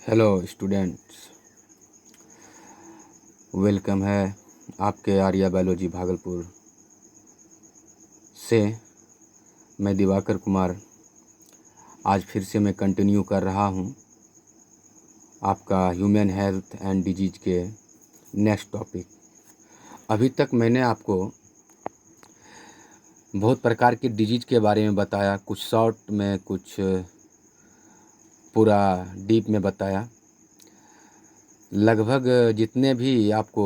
Hello students, welcome है आपके Arya biology Bhagalpur से। मैं दिवाकर कुमार आज फिर से मैं कंटिन्यू कर रहा हूँ आपका ह्यूमन हेल्थ एंड डिजीज के नेक्स्ट टॉपिक। अभी तक मैंने आपको बहुत प्रकार के डिजीज के बारे में बताया, कुछ शॉर्ट में, कुछ पूरा डीप में बताया। लगभग जितने भी आपको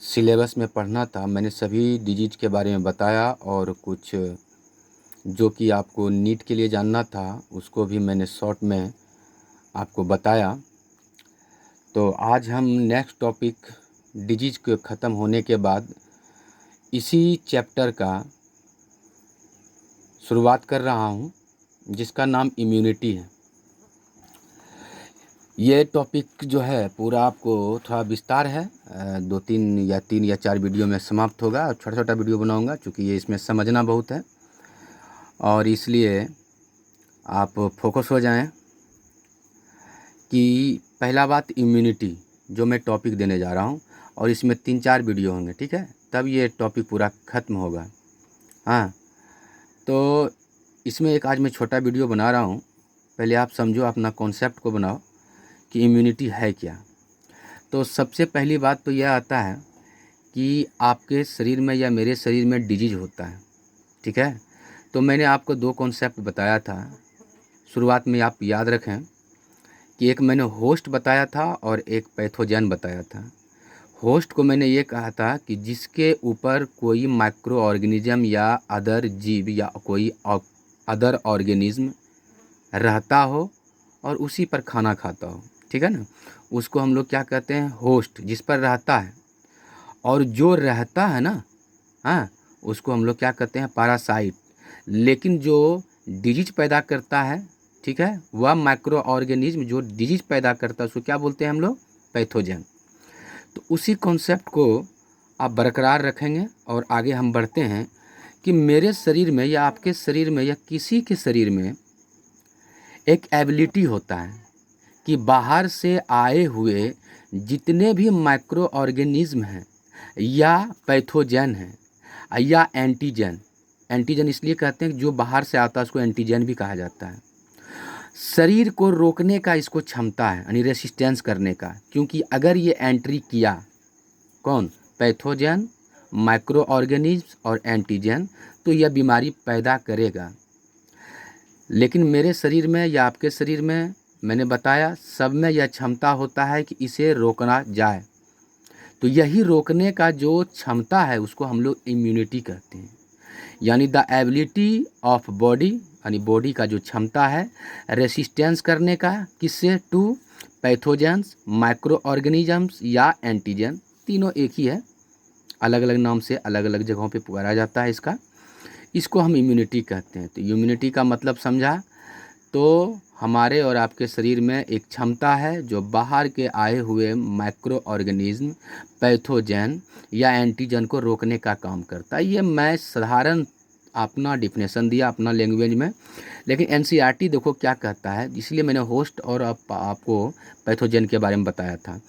सिलेबस में पढ़ना था मैंने सभी डिजीज के बारे में बताया, और कुछ जो कि आपको नीट के लिए जानना था उसको भी मैंने शॉर्ट में आपको बताया। तो आज हम नेक्स्ट टॉपिक डिजीज के ख़त्म होने के बाद इसी चैप्टर का शुरुआत कर रहा हूँ, जिसका नाम इम्यूनिटी है। ये टॉपिक जो है पूरा आपको थोड़ा विस्तार है, 3 या 4 वीडियो में समाप्त होगा, और छोटा छोटा वीडियो बनाऊंगा क्योंकि ये इसमें समझना बहुत है, और इसलिए आप फोकस हो जाएं। कि पहला बात इम्यूनिटी जो मैं टॉपिक देने जा रहा हूँ, और इसमें 3-4 वीडियो होंगे, ठीक है, तब ये टॉपिक पूरा ख़त्म होगा। हाँ, तो इसमें एक आज मैं छोटा वीडियो बना रहा हूँ। पहले आप समझो, अपना कॉन्सेप्ट को बनाओ कि इम्यूनिटी है क्या। तो सबसे पहली बात तो यह आता है कि आपके शरीर में या मेरे शरीर में डिजीज होता है, ठीक है। तो मैंने आपको 2 कॉन्सेप्ट बताया था शुरुआत में, आप याद रखें कि एक मैंने होस्ट बताया था और एक पैथोजन बताया था। होस्ट को मैंने ये कहा था कि जिसके ऊपर कोई माइक्रो ऑर्गेनिज्म या अदर जीव या कोई अदर ऑर्गेनिज्म रहता हो और उसी पर खाना खाता हो, ठीक है ना, उसको हम लोग क्या कहते हैं, होस्ट, जिस पर रहता है। और जो रहता है ना, हाँ, उसको हम लोग क्या कहते हैं, पैरासाइट। लेकिन जो डिजीज पैदा करता है, ठीक है, वह माइक्रो ऑर्गेनिज्म जो डिजीज पैदा करता है उसको क्या बोलते हैं हम लोग, पैथोजन। तो उसी कॉन्सेप्ट को आप बरकरार रखेंगे और आगे हम बढ़ते हैं कि मेरे शरीर में या आपके शरीर में या किसी के शरीर में एक एबिलिटी होता है कि बाहर से आए हुए जितने भी माइक्रो ऑर्गेनिज्म हैं या पैथोजन हैं या एंटीजन, एंटीजन इसलिए कहते हैं कि जो बाहर से आता है उसको एंटीजन भी कहा जाता है, शरीर को रोकने का इसको क्षमता है, यानी रेसिस्टेंस करने का। क्योंकि अगर ये एंट्री किया, कौन, पैथोजन, माइक्रो ऑर्गेनिज्म और एंटीजन, तो यह बीमारी पैदा करेगा। लेकिन मेरे शरीर में या आपके शरीर में, मैंने बताया, सब में यह क्षमता होता है कि इसे रोकना जाए। तो यही रोकने का जो क्षमता है उसको हम लोग इम्यूनिटी कहते हैं, यानी द एबिलिटी ऑफ बॉडी, यानी बॉडी का जो क्षमता है रेसिस्टेंस करने का, किससे, टू पैथोजेंस, माइक्रो ऑर्गेनिजम्स या एंटीजन। तीनों एक ही है, अलग अलग नाम से अलग अलग जगहों पे पुकारा जाता है इसको हम इम्यूनिटी कहते हैं। तो इम्यूनिटी का मतलब समझा, तो हमारे और आपके शरीर में एक क्षमता है जो बाहर के आए हुए माइक्रो ऑर्गेनिज्म, पैथोजन या एंटीजन को रोकने का काम करता है। ये मैं साधारण अपना डिफिनेशन दिया अपना लैंग्वेज में, लेकिन एनसीईआरटी देखो क्या कहता है, इसलिए मैंने होस्ट और आपको पैथोजन के बारे में बताया था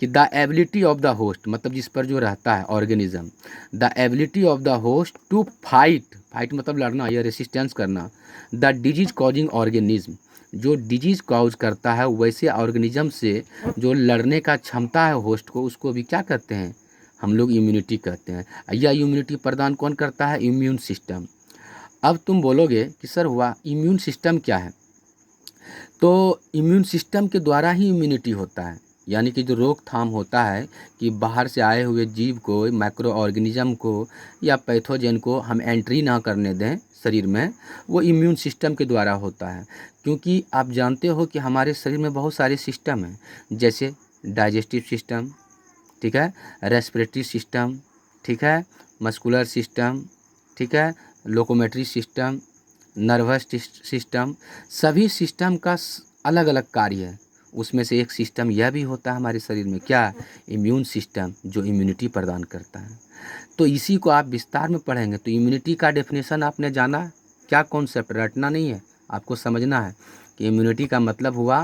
कि the ability of the host, मतलब जिस पर जो रहता है organism, the ability of the host to fight, fight मतलब लड़ना या रेसिस्टेंस करना, द डिजीज कॉजिंग ऑर्गेनिज्म, जो डिजीज कॉज करता है वैसे ऑर्गेनिज्म से जो लड़ने का क्षमता है होस्ट को, उसको भी क्या कहते हैं हम लोग, इम्यूनिटी कहते हैं। यह इम्यूनिटी प्रदान कौन करता है, इम्यून सिस्टम। अब तुम बोलोगे कि सर हुआ इम्यून सिस्टम क्या है, तो इम्यून सिस्टम के द्वारा ही इम्यूनिटी होता है, यानी कि जो रोकथाम होता है कि बाहर से आए हुए जीव को, माइक्रो ऑर्गेनिज्म को या पैथोजन को हम एंट्री ना करने दें शरीर में, वो इम्यून सिस्टम के द्वारा होता है। क्योंकि आप जानते हो कि हमारे शरीर में बहुत सारे सिस्टम हैं, जैसे डाइजेस्टिव सिस्टम, ठीक है, रेस्पिरेटरी सिस्टम, ठीक है, मस्कुलर सिस्टम, ठीक है, लोकोमेट्री सिस्टम, नर्वस सिस्टम। सभी सिस्टम का अलग अलग कार्य है। उसमें से एक सिस्टम यह भी होता है हमारे शरीर में, क्या, इम्यून सिस्टम, जो इम्यूनिटी प्रदान करता है। तो इसी को आप विस्तार में पढ़ेंगे। तो इम्यूनिटी का डेफिनेशन आपने जाना, क्या कॉन्सेप्ट, रटना नहीं है, आपको समझना है कि इम्यूनिटी का मतलब हुआ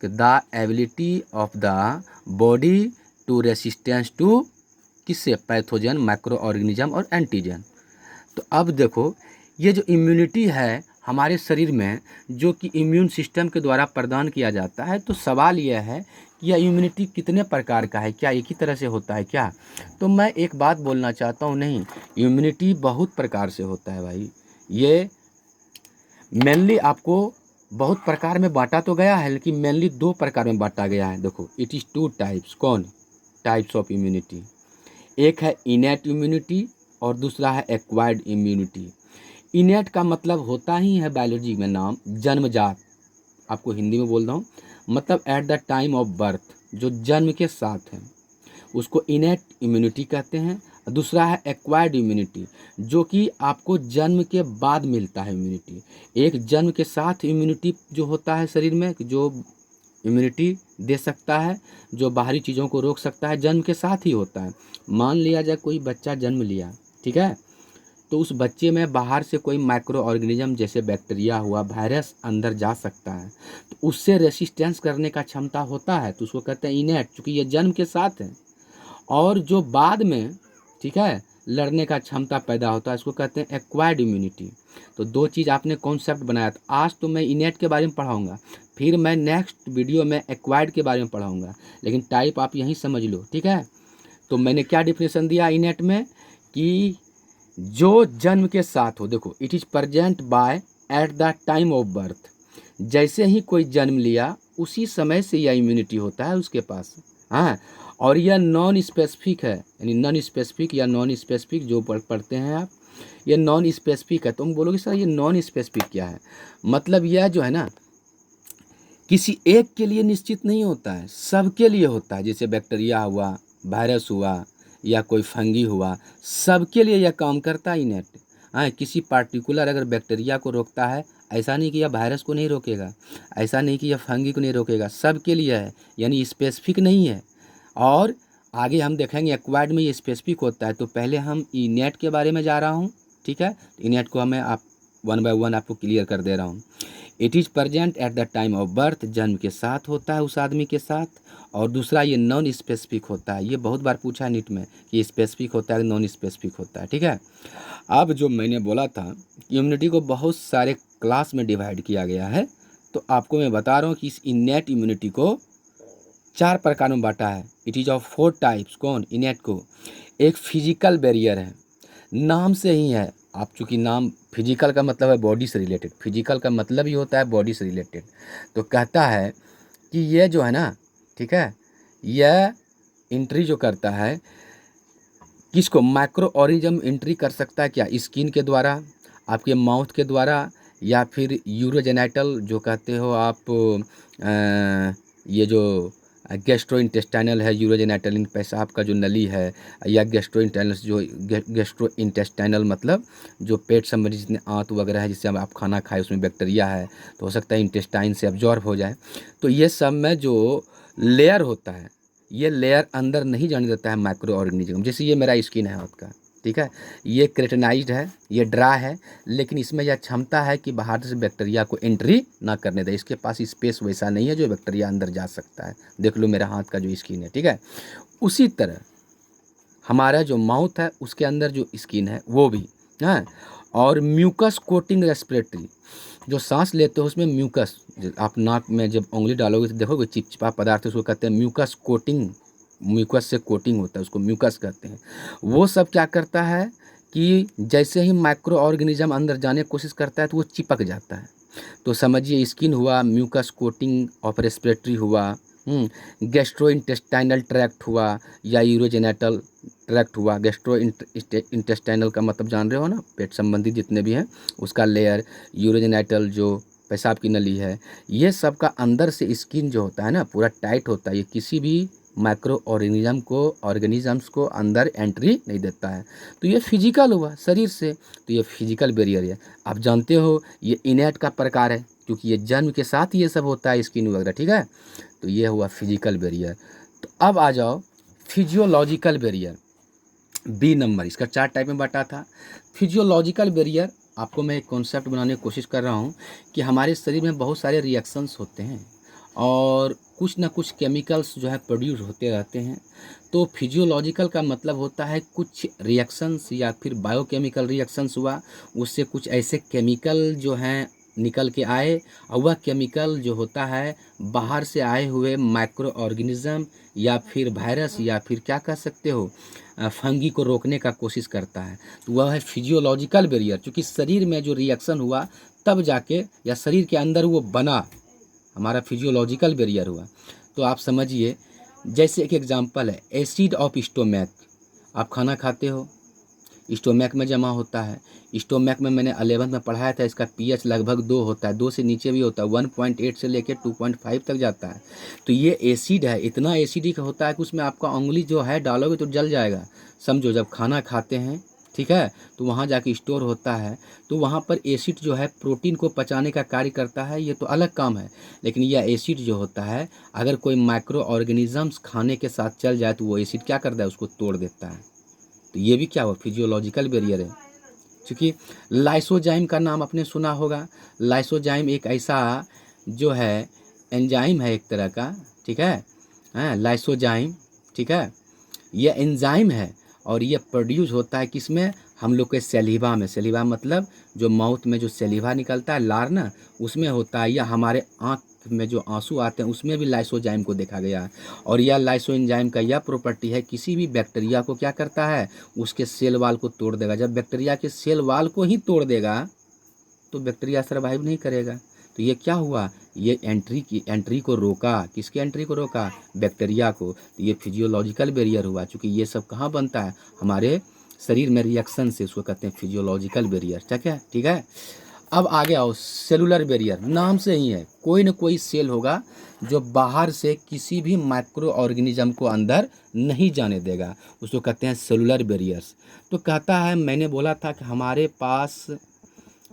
कि the ability of the body to resistance to किससे, पैथोजन, माइक्रो ऑर्गेनिज्म और एंटीजन। तो अब देखो ये जो इम्यूनिटी है हमारे शरीर में जो कि इम्यून सिस्टम के द्वारा प्रदान किया जाता है, तो सवाल यह है कि यह इम्यूनिटी कितने प्रकार का है, क्या एक ही तरह से होता है क्या? तो मैं एक बात बोलना चाहता हूँ, नहीं, इम्यूनिटी बहुत प्रकार से होता है भाई। ये मेनली आपको बहुत प्रकार में बांटा तो गया है, लेकिन मेनली 2 प्रकार में बांटा गया है। देखो, इट इज़ 2 टाइप्स। कौन टाइप्स ऑफ इम्यूनिटी? एक है इनेट इम्यूनिटी और दूसरा है एक्वायर्ड इम्यूनिटी। इनेट का मतलब होता ही है बायोलॉजी में नाम, जन्मजात। आपको हिंदी में बोल रहा हूँ, मतलब at the time of birth, जो जन्म के साथ है, उसको इनेट इम्यूनिटी कहते हैं। दूसरा है एक्वायर्ड इम्यूनिटी, जो कि आपको जन्म के बाद मिलता है इम्यूनिटी। एक जन्म के साथ इम्यूनिटी जो होता है शरीर में, जो इम्यूनिटी दे सकता है, जो बाहरी चीज़ों को रोक सकता है, जन्म के साथ ही होता है। मान लिया जाए कोई बच्चा जन्म लिया, ठीक है, तो उस बच्चे में बाहर से कोई माइक्रो ऑर्गेनिज्म जैसे बैक्टीरिया हुआ, वायरस अंदर जा सकता है, तो उससे रेसिस्टेंस करने का क्षमता होता है, तो उसको कहते हैं इनेट, चूँकि ये जन्म के साथ है। और जो बाद में, ठीक है, लड़ने का क्षमता पैदा होता है, इसको कहते हैं एक्वायर्ड इम्यूनिटी। तो 2 चीज़ आपने कॉन्सेप्ट बनाया था। आज तो मैं इनेट के बारे में पढ़ाऊँगा, फिर मैं नेक्स्ट वीडियो में एक्वायर्ड के बारे में पढ़ाऊँगा, लेकिन टाइप आप यहीं समझ लो, ठीक है। तो मैंने क्या डिफिनेशन दिया इनेट में कि जो जन्म के साथ हो, देखो, it is present by at the time of birth. जैसे ही कोई जन्म लिया उसी समय से यह इम्यूनिटी होता है उसके पास। हाँ, और यह नॉन स्पेसिफिक है, यानी नॉन स्पेसिफिक या नॉन स्पेसिफिक जो पढ़ते हैं आप, ये नॉन स्पेसिफिक है। तुम बोलोगे सर ये नॉन स्पेसिफिक क्या है? मतलब यह जो है ना, किसी एक के लिए निश्चित नहीं होता है, सबके लिए होता है। जैसे बैक्टीरिया हुआ, वायरस हुआ, या कोई फंगी हुआ, सबके लिए यह काम करता है इनेट। हाँ, किसी पार्टिकुलर अगर बैक्टीरिया को रोकता है, ऐसा नहीं कि यह वायरस को नहीं रोकेगा, ऐसा नहीं कि यह फंगी को नहीं रोकेगा, सबके लिए है, यानी स्पेसिफिक नहीं है। और आगे हम देखेंगे एक्वायर्ड में ये स्पेसिफिक होता है। तो पहले हम इनेट के बारे में जा रहा हूँ, ठीक है। इनेट को हमें आप 1 बाय 1 आपको क्लियर कर दे रहा हूँ। It is present at the time of birth, जन्म के साथ होता है उस आदमी के साथ। और दूसरा ये नॉन स्पेसिफिक होता है। ये बहुत बार पूछा नीट में कि स्पेसिफिक होता है नॉन स्पेसिफिक होता है, ठीक है। अब जो मैंने बोला था इम्यूनिटी को बहुत सारे क्लास में डिवाइड किया गया है, तो आपको मैं बता रहा हूँ कि इस इनेट इम्यूनिटी को 4 प्रकार में बांटा है। It is of 4 types. कौन? इनेट को। एक फिजिकल बैरियर है, नाम से ही है। आप चूँकि नाम, फिजिकल का मतलब है बॉडी से रिलेटेड, फिजिकल का मतलब ही होता है बॉडी से रिलेटेड। तो कहता है कि ये जो है ना, ठीक है, यह एंट्री जो करता है किसको, माइक्रो ऑर्गेनिज्म एंट्री कर सकता है क्या, स्किन के द्वारा, आपके माउथ के द्वारा, या फिर यूरोजेनाइटल जो कहते हो आप, ये जो गैस्ट्रो इंटेस्टाइनल है, यूरोजेनाइटल पेशाब का जो नली है, या गैस्ट्रो इंटेस्टाइनल, जो गैस्ट्रो इंटेस्टाइनल मतलब जो पेट संबंधी जितने आंत वगैरह है, जिससे आप खाना खाए उसमें बैक्टीरिया है, तो हो सकता है इंटेस्टाइन से अब्जॉर्ब हो जाए। तो ये सब में जो लेयर होता है, ये लेयर अंदर नहीं जाने देता है माइक्रो ऑर्गेनिज्म। जैसे ये मेरा स्किन है हाथ का, ठीक है, ये केराटिनाइज्ड है, ये ड्राई है, लेकिन इसमें यह क्षमता है कि बाहर से बैक्टीरिया को एंट्री ना करने दे। इसके पास स्पेस वैसा नहीं है जो बैक्टीरिया अंदर जा सकता है। देख लो मेरा हाथ का जो स्किन है, ठीक है। उसी तरह हमारा जो माउथ है उसके अंदर जो स्किन है वो भी है। और म्यूकस कोटिंग रेस्पिरेटरी, जो सांस लेते हो उसमें म्यूकस, आप नाक में जब उंगली डालोगे तो देखोगे चिपचिपा पदार्थ, उसको कहते हैं म्यूकस कोटिंग। म्यूकस से कोटिंग होता है, उसको म्यूकस कहते हैं। वो सब क्या करता है कि जैसे ही माइक्रो ऑर्गेनिज्म अंदर जाने की कोशिश करता है तो वो चिपक जाता है। तो समझिए स्किन हुआ, म्यूकस कोटिंग ऑफ रेस्पिरेटरी हुआ, गैस्ट्रो इंटेस्टाइनल ट्रैक्ट हुआ, या यूरोजेनेटल ट्रैक्ट हुआ। गैस्ट्रो इंटेस्टाइनल का मतलब जान रहे हो ना, पेट संबंधी जितने भी हैं उसका लेयर, यूरोजेनेटल जो पेशाब की नली है, ये सब का अंदर से स्किन जो होता है ना पूरा टाइट होता है। ये किसी भी माइक्रो ऑर्गेनिजम्स को अंदर एंट्री नहीं देता है। तो ये फिजिकल हुआ शरीर से, तो ये फिजिकल बैरियर है। आप जानते हो ये इनेट का प्रकार है, क्योंकि ये जन्म के साथ ये सब होता है, स्किन वगैरह, ठीक है। तो ये हुआ फिजिकल बैरियर। तो अब आ जाओ फिजियोलॉजिकल बैरियर, बी नंबर। इसका 4 टाइप में बांटा था। फिजियोलॉजिकल बैरियर आपको मैं एक कॉन्सेप्ट बनाने की कोशिश कर रहा हूँ कि हमारे शरीर में बहुत सारे रिएक्शंस होते हैं और कुछ ना कुछ केमिकल्स जो है प्रोड्यूस होते रहते हैं। तो फिजियोलॉजिकल का मतलब होता है कुछ रिएक्शंस या फिर बायोकेमिकल रिएक्शंस हुआ, उससे कुछ ऐसे केमिकल जो हैं निकल के आए, और वह केमिकल जो होता है बाहर से आए हुए माइक्रो ऑर्गेनिज्म या फिर वायरस या फिर क्या कह सकते हो फंगी को रोकने का कोशिश करता है। तो वह है फिजियोलॉजिकल बैरियर। क्योंकि शरीर में जो रिएक्शन हुआ तब जाके या शरीर के अंदर वो बना, हमारा फिजियोलॉजिकल बैरियर हुआ। तो आप समझिए, जैसे एक एग्जांपल है एसिड ऑफ स्टोमैक। आप खाना खाते हो, स्टोमैक में जमा होता है। स्टोमैक में मैंने 11th में पढ़ाया था, इसका पीएच लगभग 2 होता है, 2 से नीचे भी होता है, 1.8 से लेकर 2.5 तक जाता है। तो ये एसिड है, इतना एसिडिक होता है कि उसमें आपका उंगली जो है डालोगे तो जल जाएगा। समझो, जब खाना खाते हैं, ठीक है, तो वहाँ जाके स्टोर होता है, तो वहाँ पर एसिड जो है प्रोटीन को पचाने का कार्य करता है, ये तो अलग काम है। लेकिन यह एसिड जो होता है, अगर कोई माइक्रो ऑर्गेनिजम्स खाने के साथ चल जाए तो वो एसिड क्या करता है, उसको तोड़ देता है। तो ये भी क्या हुआ, फिजियोलॉजिकल बैरियर है। क्योंकि लाइसोजाइम का नाम आपने सुना होगा। लाइसोजाइम एक ऐसा जो है एंजाइम है एक तरह का, ठीक है, लाइसोजाइम, ठीक है, यह एंजाइम है और यह प्रोड्यूस होता है किसमें, हम लोग के सैलिवा में। सैलिवा मतलब जो माउथ में जो सैलिवा निकलता है, लार ना, उसमें होता है। या हमारे आँख में जो आंसू आते हैं उसमें भी लाइसोजाइम को देखा गया है। और यह लाइसोएंजाइम का यह प्रॉपर्टी है, किसी भी बैक्टीरिया को क्या करता है, उसके सेल वाल को तोड़ देगा। जब बैक्टीरिया के सेल वाल को ही तोड़ देगा तो बैक्टीरिया सर्वाइव नहीं करेगा। तो ये क्या हुआ, ये एंट्री को रोका। किसके एंट्री को रोका, बैक्टीरिया को। तो ये फिजियोलॉजिकल बैरियर हुआ। चूँकि ये सब कहाँ बनता है, हमारे शरीर में रिएक्शन से, उसको कहते हैं फिजियोलॉजिकल बैरियर। ठीक है, ठीक है। अब आगे आओ, सेलुलर बैरियर। नाम से ही है, कोई न कोई सेल होगा जो बाहर से किसी भी माइक्रो ऑर्गेनिज्म को अंदर नहीं जाने देगा, उसको कहते हैं सेलुलर बैरियर्स। तो कहता है, मैंने बोला था कि हमारे पास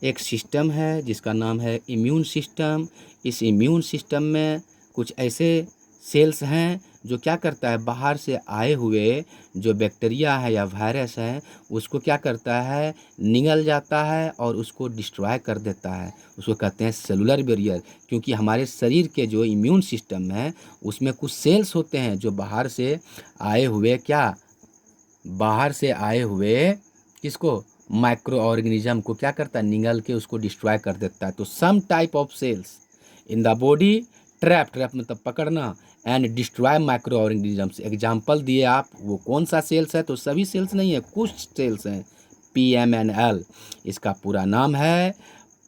एक सिस्टम है जिसका नाम है इम्यून सिस्टम। इस इम्यून सिस्टम में कुछ ऐसे सेल्स हैं जो क्या करता है, बाहर से आए हुए जो बैक्टीरिया है या वायरस है उसको क्या करता है, निगल जाता है और उसको डिस्ट्रॉय कर देता है। उसको कहते हैं सेलुलर बैरियर। क्योंकि हमारे शरीर के जो इम्यून सिस्टम है उसमें कुछ सेल्स होते हैं जो बाहर से आए हुए बाहर से आए हुए किसको, माइक्रो ऑर्गेनिज्म को क्या करता है, निगल के उसको डिस्ट्रॉय कर देता है। तो some type of cells in the body trap मतलब पकड़ना, and destroy micro organisms. Example दिए आप, वो कौन सा सेल्स है, तो सभी सेल्स नहीं है, कुछ सेल्स हैं। PMNL इसका पूरा नाम है,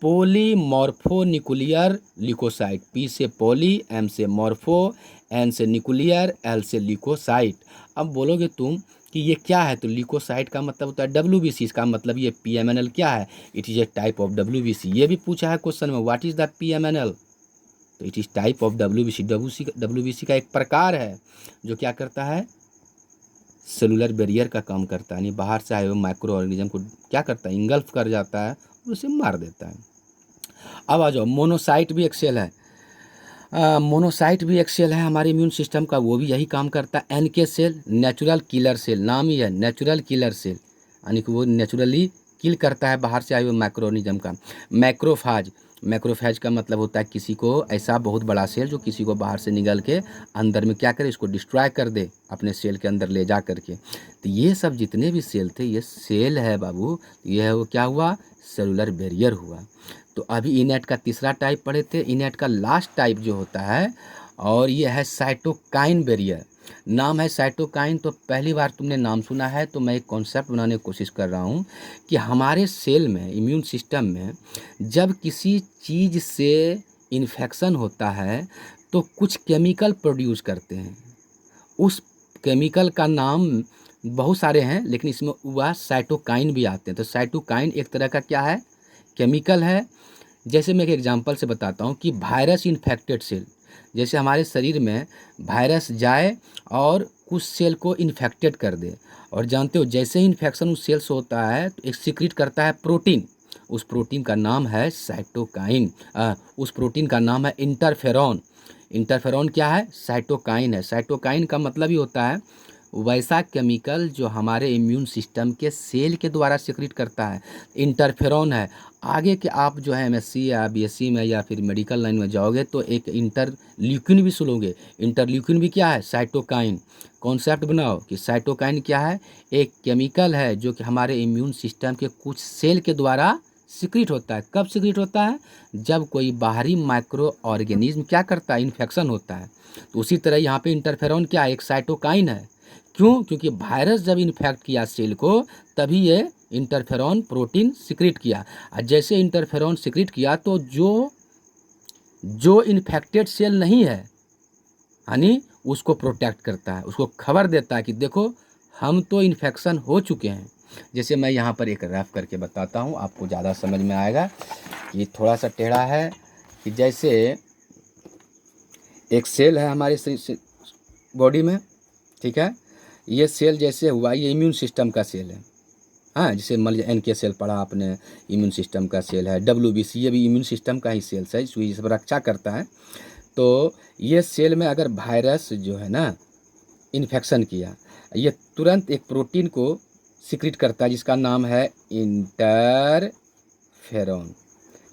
पॉलीमॉर्फोन्यूक्लियर ल्यूकोसाइट। P से पॉली, M से मॉर्फो, N से न्यूक्लियर, L से ल्यूकोसाइट। अब बोलोगे तुम कि ये क्या है, तो ल्यूकोसाइट का मतलब होता है WBC। इसका मतलब ये PMNL क्या है, it is a type of WBC। ये भी पूछा है क्वेश्चन में, व्हाट इज़ द PMNL, तो it is type of WBC। WBC का एक प्रकार है जो क्या करता है, सेलुलर बैरियर का काम करता है। यानी बाहर से आए हुए माइक्रो ऑर्गेनिज्म को क्या करता है, इंगल्फ कर जाता है और उसे मार देता है। अब आ जाओ, मोनोसाइट भी एक सेल है। मोनोसाइट भी एक सेल है हमारे इम्यून सिस्टम का, वो भी यही काम करता है। NK cell, natural killer cell, नाम ही है नेचुरल किलर सेल, यानी कि वो नेचुरली किल करता है बाहर से आए हुए माइक्रो ऑर्गेनिज्म का। मैक्रोफाज, मैक्रोफेज का मतलब होता है किसी को ऐसा बहुत बड़ा सेल जो किसी को बाहर से निगल के अंदर में क्या करे, इसको डिस्ट्रॉय कर दे अपने सेल के अंदर ले जा करके। तो ये सब जितने भी सेल थे ये सेल है बाबू, ये है वो क्या हुआ, सेलुलर बैरियर हुआ। तो अभी इनेट का तीसरा टाइप पढ़े थे, इनेट का लास्ट टाइप जो होता है और ये है साइटोकाइन बैरियर। नाम है साइटोकाइन, तो पहली बार तुमने नाम सुना है, तो मैं एक कॉन्सेप्ट बनाने की कोशिश कर रहा हूँ कि हमारे सेल में, इम्यून सिस्टम में जब किसी चीज़ से इन्फेक्शन होता है तो कुछ केमिकल प्रोड्यूस करते हैं। उस केमिकल का नाम बहुत सारे हैं, लेकिन इसमें वह साइटोकाइन भी आते हैं। तो साइटोकाइन एक तरह का क्या है, केमिकल है। जैसे मैं एक एग्जांपल से बताता हूँ कि वायरस इन्फेक्टेड सेल, जैसे हमारे शरीर में वायरस जाए और कुछ सेल को इन्फेक्टेड कर दे, और जानते हो जैसे ही इन्फेक्शन उस सेल से होता है तो एक सीक्रेट करता है प्रोटीन, उस प्रोटीन का नाम है साइटोकाइन। उस प्रोटीन का नाम है इंटरफेरॉन। इंटरफेरॉन क्या है, साइटोकाइन है। साइटोकाइन का मतलब ही होता है वैसा केमिकल जो हमारे इम्यून सिस्टम के सेल के द्वारा सिक्रीट करता है, इंटरफेरॉन है। आगे के आप जो है एमएससी या बीएससी में या फिर मेडिकल लाइन में जाओगे तो एक इंटरल्यूकिन भी सुनोगे। इंटरल्यूकिन भी क्या है? साइटोकाइन। कॉन्सेप्ट बनाओ कि साइटोकाइन क्या है? एक केमिकल है जो कि हमारे इम्यून सिस्टम के कुछ सेल के द्वारा सिक्रीट होता है। कब सिक्रीट होता है? जब कोई बाहरी माइक्रो ऑर्गेनिज्म क्या करता है? इन्फेक्शन होता है। तो उसी तरह यहाँ पे इंटरफेरॉन क्या है? एक साइटोकाइन है। क्यों? क्योंकि वायरस जब इन्फेक्ट किया सेल को तभी ये इंटरफेरॉन प्रोटीन सिक्रीट किया। और जैसे इंटरफेरॉन सिक्रीट किया तो जो इन्फेक्टेड सेल नहीं है यानी उसको प्रोटेक्ट करता है, उसको खबर देता है कि देखो हम तो इन्फेक्शन हो चुके हैं। जैसे मैं यहाँ पर एक रफ करके बताता हूँ, आपको ज़्यादा समझ में आएगा। ये थोड़ा सा टेढ़ा है कि जैसे एक सेल है हमारे बॉडी में, ठीक है। ये सेल जैसे हुआ, ये इम्यून सिस्टम का सेल है। हाँ, जैसे मान लीजिए NK सेल पढ़ा आपने, इम्यून सिस्टम का सेल है। WBC ये भी इम्यून सिस्टम का ही सेल्स है, ये सब रक्षा करता है। तो ये सेल में अगर वायरस जो है ना इन्फेक्शन किया, ये तुरंत एक प्रोटीन को सिक्रीट करता है जिसका नाम है इंटरफेरॉन।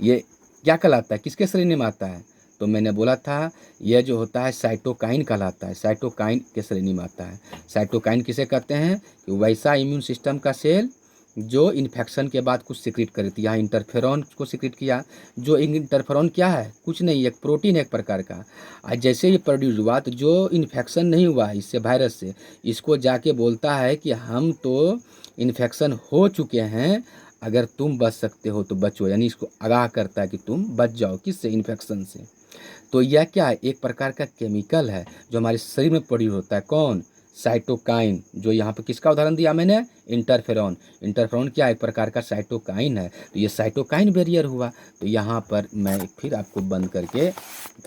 ये क्या कहलाता है? किसके श्रेणी में आता है? तो मैंने बोला था यह जो होता है साइटोकाइन कहलाता है, साइटोकाइन के श्रेणी में आता है। साइटोकाइन किसे कहते हैं? कि वैसा इम्यून सिस्टम का सेल जो इन्फेक्शन के बाद कुछ सिक्रीट करे। तो यहाँ इंटरफेरॉन को सिक्रीट किया। जो इंटरफेरॉन क्या है? कुछ नहीं, एक प्रोटीन एक प्रकार का। और जैसे ये प्रोड्यूस हुआ तो जो इन्फेक्शन नहीं हुआ इससे, वायरस से, इसको जाके बोलता है कि हम तो इन्फेक्शन हो चुके हैं, अगर तुम बच सकते हो तो बचो। यानी इसको आगाह करता है कि तुम बच जाओ, किससे? इन्फेक्शन से। तो यह क्या है? एक प्रकार का केमिकल है जो हमारे शरीर में प्रोड्यूस होता है। कौन? साइटोकाइन। जो यहाँ पे किसका उदाहरण दिया मैंने? इंटरफेरॉन। इंटरफेरॉन क्या एक प्रकार का साइटोकाइन है। तो ये साइटोकाइन बैरियर हुआ। तो यहाँ पर मैं फिर आपको बंद करके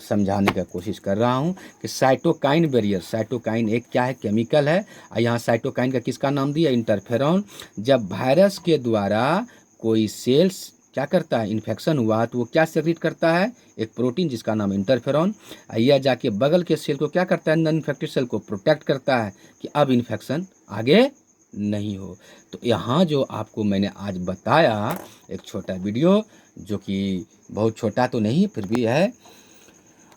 समझाने का कोशिश कर रहा हूँ कि साइटोकाइन बैरियर, साइटोकाइन एक क्या है? केमिकल है। और यहाँ साइटोकाइन का किसका नाम दिया? इंटरफेरॉन। जब वायरस के द्वारा कोई सेल्स क्या करता है? इन्फेक्शन हुआ तो वो क्या सिक्रीट करता है? एक प्रोटीन जिसका नाम इंटरफेरॉन। यह जाके बगल के सेल को क्या करता है? नॉन इन्फेक्टेड सेल को प्रोटेक्ट करता है कि अब इन्फेक्शन आगे नहीं हो। तो यहाँ जो आपको मैंने आज बताया एक छोटा वीडियो, जो कि बहुत छोटा तो नहीं फिर भी है,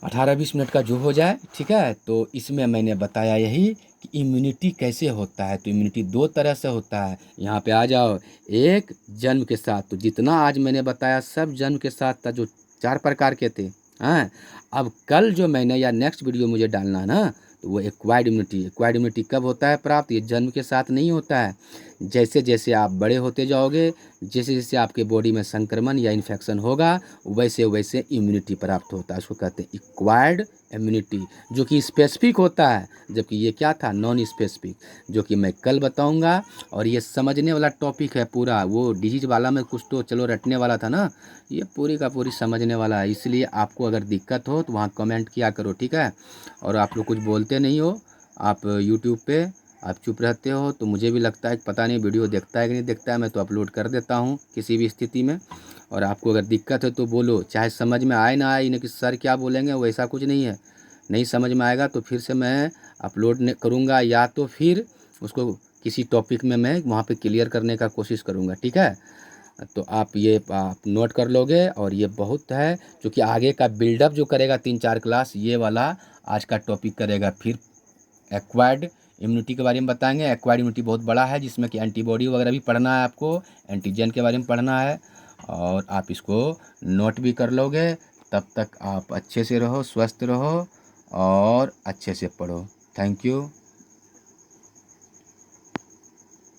18-20 मिनट का जो हो जाए, ठीक है। तो इसमें मैंने बताया यही कि इम्यूनिटी कैसे होता है। तो इम्यूनिटी दो तरह से होता है। यहाँ पे आ जाओ। एक जन्म के साथ, तो जितना आज मैंने बताया सब जन्म के साथ था, जो 4 प्रकार के थे। हाँ, अब कल जो मैंने या नेक्स्ट वीडियो मुझे डालना है ना, तो वो एक्वायर्ड इम्यूनिटी। एक्वायर्ड इम्यूनिटी कब होता है प्राप्त? ये जन्म के साथ नहीं होता है। जैसे जैसे आप बड़े होते जाओगे, जैसे जैसे आपके बॉडी में संक्रमण या इन्फेक्शन होगा, वैसे वैसे इम्यूनिटी प्राप्त होता है। उसको कहते हैं एक्वायर्ड इम्यूनिटी, जो कि स्पेसिफिक होता है। जबकि ये क्या था? नॉन स्पेसिफिक, जो कि मैं कल बताऊंगा। और ये समझने वाला टॉपिक है पूरा। वो डिजीज वाला में कुछ तो चलो रटने वाला था ना, ये पूरी का पूरी समझने वाला है। इसलिए आपको अगर दिक्कत हो तो वहाँ कमेंट किया करो, ठीक है। और आप लोग कुछ बोलते नहीं हो, आप यूट्यूब पे आप चुप रहते हो, तो मुझे भी लगता है कि पता नहीं वीडियो देखता है कि नहीं देखता है। मैं तो अपलोड कर देता हूँ किसी भी स्थिति में। और आपको अगर दिक्कत है तो बोलो, चाहे समझ में आए ना आए, इन्हें कि सर क्या बोलेंगे, वैसा कुछ नहीं है। नहीं समझ में आएगा तो फिर से मैं अपलोड करूँगा, या तो फिर उसको किसी टॉपिक में मैं वहाँ पे क्लियर करने का कोशिश करूँगा, ठीक है। तो आप ये आप नोट कर लोगे। और ये बहुत है, क्योंकि आगे का बिल्डअप जो करेगा 3-4 क्लास, ये वाला आज का टॉपिक करेगा। फिर एक्वायर्ड इम्यूनिटी के बारे में बताएंगे। एक्वायर्ड इम्यूनिटी बहुत बड़ा है, जिसमें कि एंटीबॉडी वगैरह भी पढ़ना है आपको, एंटीजन के बारे में पढ़ना है। और आप इसको नोट भी कर लोगे। तब तक आप अच्छे से रहो, स्वस्थ रहो और अच्छे से पढ़ो। Thank you.